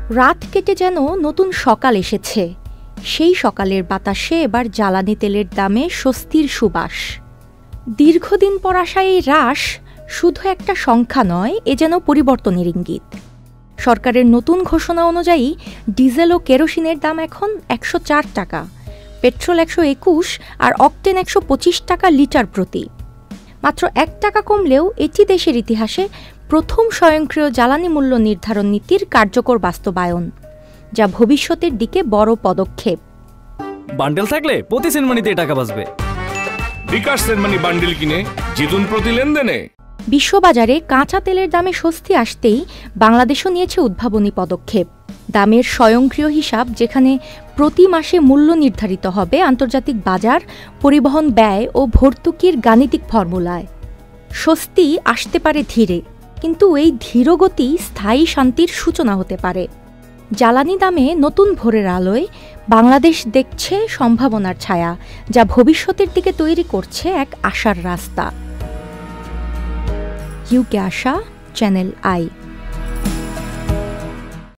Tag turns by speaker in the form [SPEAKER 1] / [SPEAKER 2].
[SPEAKER 1] রাত কেটে যেন নতুন সকাল এসেছে। সেই সকালের বাতাসে এবার জ্বালানি তেলের দামে স্বস্তির সুবাস। দীর্ঘদিন পর আসা এই হ্রাস শুধু একটা সংখ্যা নয়, এ যেন পরিবর্তনের ইঙ্গিত। সরকারের নতুন ঘোষণা অনুযায়ী ডিজেল ও কেরোসিনের দাম এখন ১০৪ টাকা, পেট্রোল ১২১ আর অকটেন ১২৫ টাকা লিটার প্রতি। মাত্র ১ টাকা কমলেও এটি দেশের ইতিহাসে প্রথম স্বয়ংক্রিয় জ্বালানি মূল্য নির্ধারণ নীতির কার্যকর বাস্তবায়ন, যা ভবিষ্যতের দিকে বড় পদক্ষেপ।
[SPEAKER 2] বান্ডেল থাকলে প্রতি সেনমানিতে টাকা বাঁচবে।
[SPEAKER 3] বিকাশ সেনমানি বান্ডেল কিনে জিতুন প্রতি লেনদেনে।
[SPEAKER 1] বিশ্ববাজারে কাঁচা তেলের দামে স্বস্তি আসতেই বাংলাদেশও নিয়েছে উদ্ভাবনী পদক্ষেপ। দামের স্বয়ংক্রিয় হিসাব, যেখানে প্রতি মাসে মূল্য নির্ধারিত হবে আন্তর্জাতিক বাজার, পরিবহন ব্যয় ও ভর্তুকির গাণিতিক ফর্মুলায়। স্বস্তি আসতে পারে ধীরে, কিন্তু এই ধীরগতি স্থায়ী শান্তির সূচনা হতে পারে। জ্বালানি দামে নতুন ভোরের আলোয় বাংলাদেশ দেখছে সম্ভাবনার ছায়া, যা ভবিষ্যতের দিকে তৈরি করছে এক আশার রাস্তা। UK Asha, channel I.